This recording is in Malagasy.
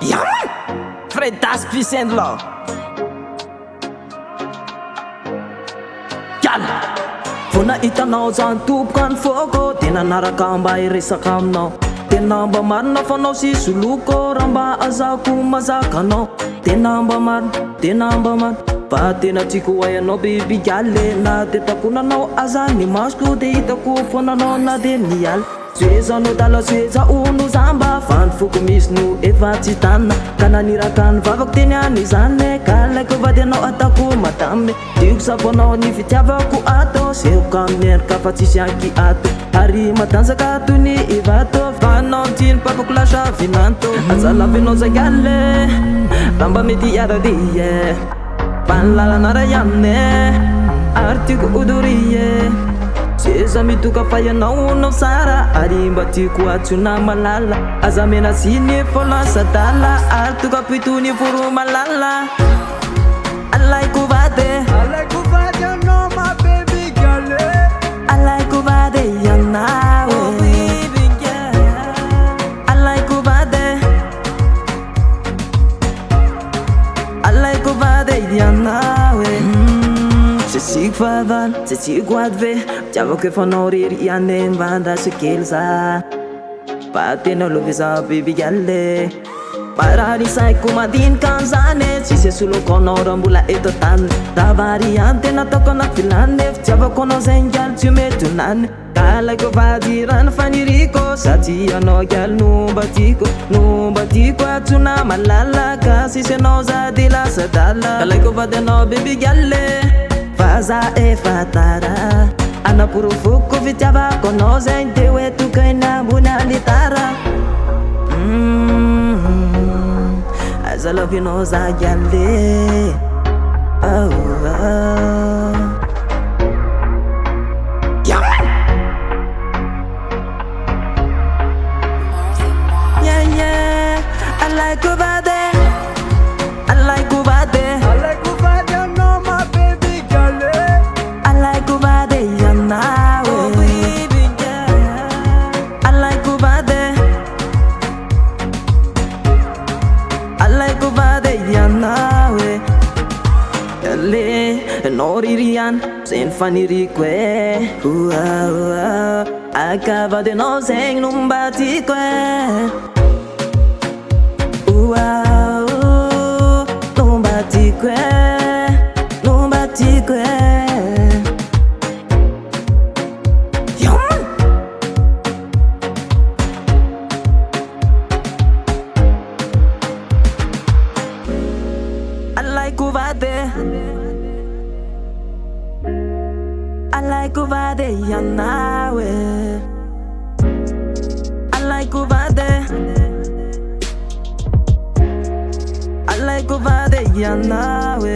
Yaman! Fred Das Peace and Love. Yalla! Vona hitanao zany tompoka ny foko dia nanaraka mba hiresaka aminao. Tena mba marina fa anao sy soloko raha mba azako mazaka anao. Tena mba marina fa tena tiako ho hainao baby galy. Na dia takonanao aza ny masoko dia hitako fonanao na dia niala. Sueza no dala sueza uno zamba fan foko misy no efa tsy tanina ka naniraka ny vavako teny an'izany kalako vady anao atako madame tiako safonao ny fitiavako ato sehoka miendrika fa tsisy anky ato ary matanjaka toy ny ivato fanao tiny papako lasa vinanto azalavinao zagaly raha mba mety hiararie fa ny lalana ray amine ary tiako odorie seza mitoka fa ianao nao sara ary mba tiako atsona malala aza mena siny folasa dala ary toka pitony foro malala alaiko vady anao ma baby girl alaiko vady ianao oh baby girl alaiko vady ianao Sesik favan, sesik wadve Tiavako efa anao rery ihany mivandasy kely za Fa tena lovisa baby galy Bara ny saiko madinika an'izany Tsisy asoloko anao raha mbola eto tany Davary ihany tena ataoko anaty vilany Fitiavako anao zay galy tsy mety honany Kalaiko vady rano faniriko Sady anao galy no mba tiako atsona malala Ka sisy anao za de lasa dala Kalaiko vady anao baby galy Faza efa tara Anapurofoko fitiavako anao zay de hoe tokony ambony alitara Azalavinao za galy Yaman! Yeah, yeah Alaiko vady Noririan sen faniriko Akavady anao zegny no mbatiko No mbatiko Yaman! Alaiko vady ianao Alaiko vady ianao